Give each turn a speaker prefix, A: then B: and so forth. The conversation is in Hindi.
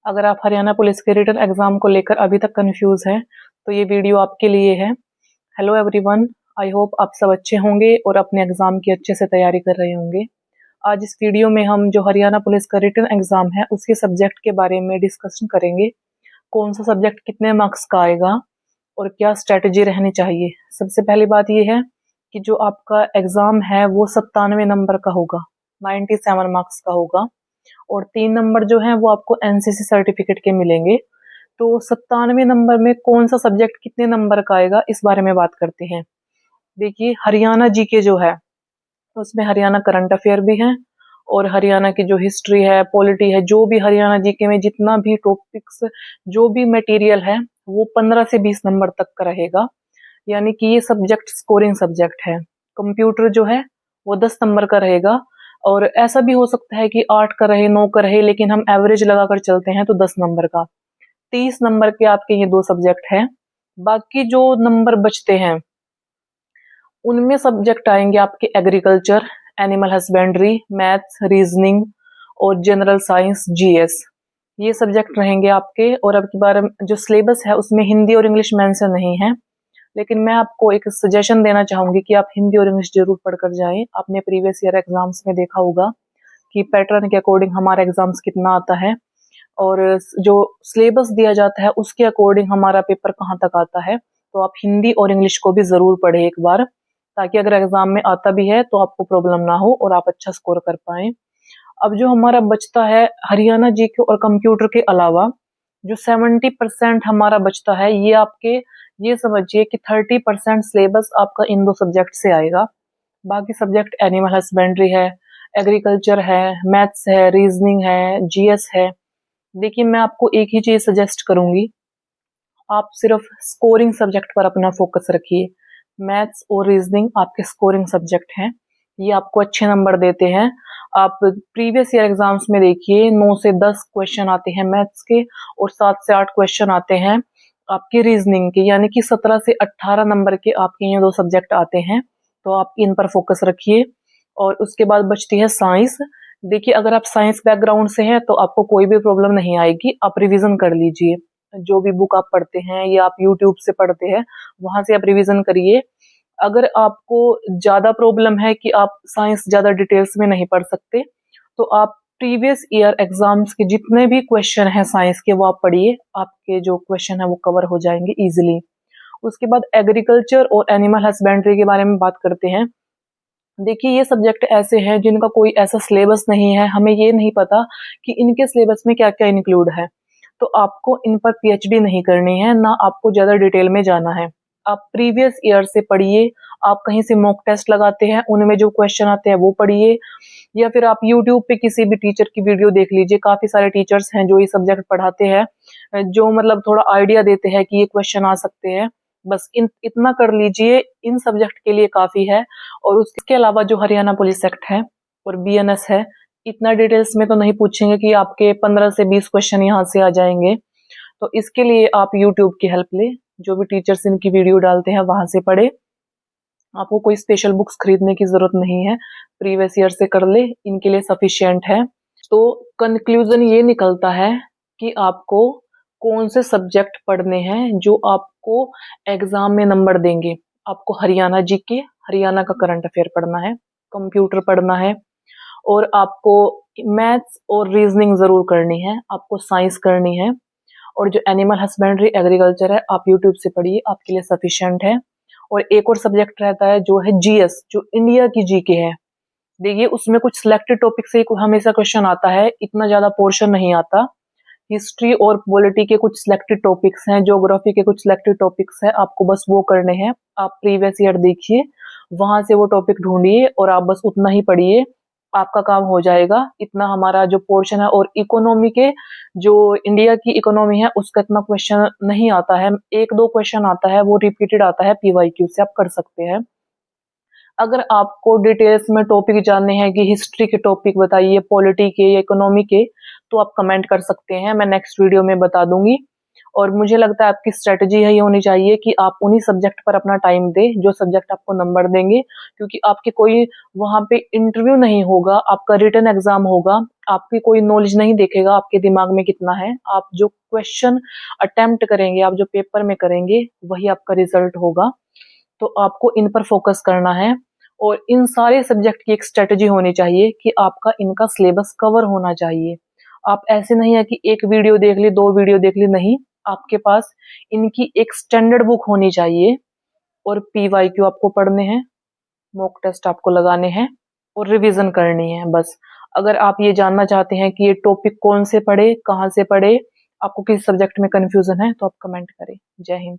A: अगर आप हरियाणा पुलिस के रिटन एग्जाम को लेकर अभी तक कंफ्यूज हैं, तो ये वीडियो आपके लिए है। हेलो एवरीवन, आई होप आप सब अच्छे होंगे और अपने एग्जाम की अच्छे से तैयारी कर रहे होंगे। आज इस वीडियो में हम जो हरियाणा पुलिस का रिटन एग्जाम है उसके सब्जेक्ट के बारे में डिस्कशन करेंगे। कौन सा सब्जेक्ट कितने मार्क्स का आएगा और क्या स्ट्रेटेजी रहनी चाहिए। सबसे पहली बात यह है कि जो आपका एग्जाम है वो 97 नंबर का होगा, 97 मार्क्स का होगा, और 3 नंबर जो है वो आपको एनसीसी सर्टिफिकेट के मिलेंगे। तो 97 नंबर में कौन सा सब्जेक्ट कितने नंबर का आएगा इस बारे में बात करते हैं। देखिए, हरियाणा जीके जो है उसमें हरियाणा करंट अफेयर भी है और हरियाणा की जो हिस्ट्री है, पॉलिटी है, जो भी हरियाणा जीके में जितना भी टॉपिक्स, जो भी मटेरियल है वो 15 से 20 नंबर तक का रहेगा। यानी कि ये सब्जेक्ट स्कोरिंग सब्जेक्ट है। कंप्यूटर जो है वो 10 नंबर का रहेगा, और ऐसा भी हो सकता है कि 8 का रहे, 9 का रहे, लेकिन हम एवरेज लगाकर चलते हैं तो 10 नंबर का। 30 नंबर के आपके ये 2 सब्जेक्ट हैं। बाकी जो नंबर बचते हैं उनमें सब्जेक्ट आएंगे आपके agriculture, animal husbandry, maths, reasoning और जनरल साइंस, जीएस। ये सब्जेक्ट रहेंगे आपके। और अब की बार जो सिलेबस है उसमें हिंदी और इंग्लिश मेंशन नहीं है, लेकिन मैं आपको एक सजेशन देना चाहूंगी कि आप हिंदी और इंग्लिश जरूर पढ़कर जाएं। आपने प्रीवियस ईयर एग्जाम्स में देखा होगा कि पैटर्न के अकॉर्डिंग हमारा एग्जाम्स कितना आता है, और जो सिलेबस दिया जाता है उसके अकॉर्डिंग हमारा पेपर कहाँ तक आता है। तो आप हिंदी और इंग्लिश को भी जरूर पढ़े एक बार, ताकि अगर एग्जाम में आता भी है तो आपको प्रॉब्लम ना हो और आप अच्छा स्कोर कर पाए। अब जो हमारा बचता है हरियाणा जीके और कंप्यूटर के अलावा, जो 70% हमारा बचता है, ये आपके, ये समझिए कि 30% सिलेबस आपका इन 2 सब्जेक्ट से आएगा। बाकी सब्जेक्ट एनिमल हस्बेंड्री है, एग्रीकल्चर है, मैथ्स है, रीजनिंग है, जीएस है। देखिए, मैं आपको एक ही चीज सजेस्ट करूंगी, आप सिर्फ स्कोरिंग सब्जेक्ट पर अपना फोकस रखिए। मैथ्स और रीजनिंग आपके स्कोरिंग सब्जेक्ट हैं, ये आपको अच्छे नंबर देते हैं। आप प्रीवियस ईयर एग्जाम्स में देखिए 9 से 10 क्वेश्चन आते हैं मैथ्स के और 7 से 8 क्वेश्चन आते हैं आपके रीजनिंग के, यानी कि 17 से 18 नंबर के आपके ये 2 सब्जेक्ट आते हैं। तो आप इन पर फोकस रखिए। और उसके बाद बचती है साइंस। देखिए, अगर आप साइंस बैकग्राउंड से हैं तो आपको कोई भी प्रॉब्लम नहीं आएगी, आप रिवीजन कर लीजिए। जो भी बुक आप पढ़ते हैं या आप यूट्यूब से पढ़ते हैं वहां से आप रिवीजन करिए। अगर आपको ज्यादा प्रॉब्लम है कि आप साइंस ज्यादा डिटेल्स में नहीं पढ़ सकते, तो आप प्रीवियस ईयर एग्जाम्स के जितने भी क्वेश्चन हैं साइंस के वो आप पढ़िए, आपके जो क्वेश्चन है वो कवर हो जाएंगे इजिली। उसके बाद एग्रीकल्चर और एनिमल हस्बेंड्री के बारे में बात करते हैं। देखिए, ये सब्जेक्ट ऐसे हैं जिनका कोई ऐसा सिलेबस नहीं है, हमें ये नहीं पता कि इनके सिलेबस में क्या क्या इंक्लूड है। तो आपको इन पर पीएचडी नहीं करनी है, ना आपको ज्यादा डिटेल में जाना है। आप प्रीवियस ईयर से पढ़िए, आप कहीं से मॉक टेस्ट लगाते हैं उनमें जो क्वेश्चन आते हैं वो पढ़िए, या फिर आप यूट्यूब पे किसी भी टीचर की वीडियो देख लीजिए। काफी सारे टीचर्स हैं जो ये सब्जेक्ट पढ़ाते हैं, जो मतलब थोड़ा आइडिया देते हैं कि ये क्वेश्चन आ सकते हैं। बस इतना कर लीजिए, इन सब्जेक्ट के लिए काफी है। और उसके अलावा जो हरियाणा पुलिस एक्ट है और बीएनएस है, इतना डिटेल्स में तो नहीं पूछेंगे कि आपके 15 से 20 क्वेश्चन यहाँ से आ जाएंगे। तो इसके लिए आप यूट्यूब की हेल्प ले, जो भी टीचर्स इनकी वीडियो डालते हैं वहां से पढ़े। आपको कोई स्पेशल बुक्स खरीदने की जरूरत नहीं है, प्रीवियस ईयर से कर ले, इनके लिए सफिशिएंट है। तो कंक्लूजन ये निकलता है कि आपको कौन से सब्जेक्ट पढ़ने हैं जो आपको एग्जाम में नंबर देंगे। आपको हरियाणा जीके, हरियाणा का करंट अफेयर पढ़ना है, कंप्यूटर पढ़ना है, और आपको मैथ्स और रीजनिंग जरूर करनी है, आपको साइंस करनी है। और जो एनिमल हस्बेंड्री, एग्रीकल्चर है, आप यूट्यूब से पढ़िए, आपके लिए सफिशिएंट है। और एक और सब्जेक्ट रहता है जो है जीएस, जो इंडिया की जीके है। देखिए, उसमें कुछ सिलेक्टेड टॉपिक से हमेशा क्वेश्चन आता है, इतना ज्यादा पोर्शन नहीं आता। हिस्ट्री और पॉलिटी के कुछ सिलेक्टेड टॉपिक्स हैं, ज्योग्राफी के कुछ सिलेक्टेड टॉपिक्स हैं, आपको बस वो करने हैं। आप प्रीवियस ईयर देखिए, वहां से वो टॉपिक ढूंढिए और आप बस उतना ही पढ़िए, आपका काम हो जाएगा। इतना हमारा जो पोर्शन है, और इकोनॉमी के, जो इंडिया की इकोनॉमी है उसका इतना क्वेश्चन नहीं आता है, 1-2 क्वेश्चन आता है, वो रिपीटेड आता है पीवाईक्यू से, आप कर सकते हैं। अगर आपको डिटेल्स में टॉपिक जानने हैं कि हिस्ट्री के टॉपिक बताइए, पॉलिटी के या इकोनॉमी के, तो आप कमेंट कर सकते हैं, मैं नेक्स्ट वीडियो में बता दूंगी। और मुझे लगता है आपकी स्ट्रेटजी यही होनी चाहिए कि आप उन्हीं सब्जेक्ट पर अपना टाइम दें जो सब्जेक्ट आपको नंबर देंगे, क्योंकि आपके कोई वहां पे इंटरव्यू नहीं होगा, आपका रिटन एग्जाम होगा, आपकी कोई नॉलेज नहीं देखेगा आपके दिमाग में कितना है। आप जो क्वेश्चन अटेम्प्ट करेंगे, आप जो पेपर में करेंगे, वही आपका रिजल्ट होगा। तो आपको इन पर फोकस करना है और इन सारे सब्जेक्ट की एक स्ट्रेटजी होनी चाहिए कि आपका इनका सिलेबस कवर होना चाहिए। आप ऐसे नहीं है कि एक वीडियो देख ली, दो वीडियो देख ली, नहीं, आपके पास इनकी एक स्टैंडर्ड बुक होनी चाहिए और पीवाईक्यू आपको पढ़ने हैं, मॉक टेस्ट आपको लगाने हैं और रिवीजन करनी है बस। अगर आप ये जानना चाहते हैं कि ये टॉपिक कौन से पढ़े, कहाँ से पढ़े, आपको किस सब्जेक्ट में कंफ्यूजन है, तो आप कमेंट करें। जय हिंद।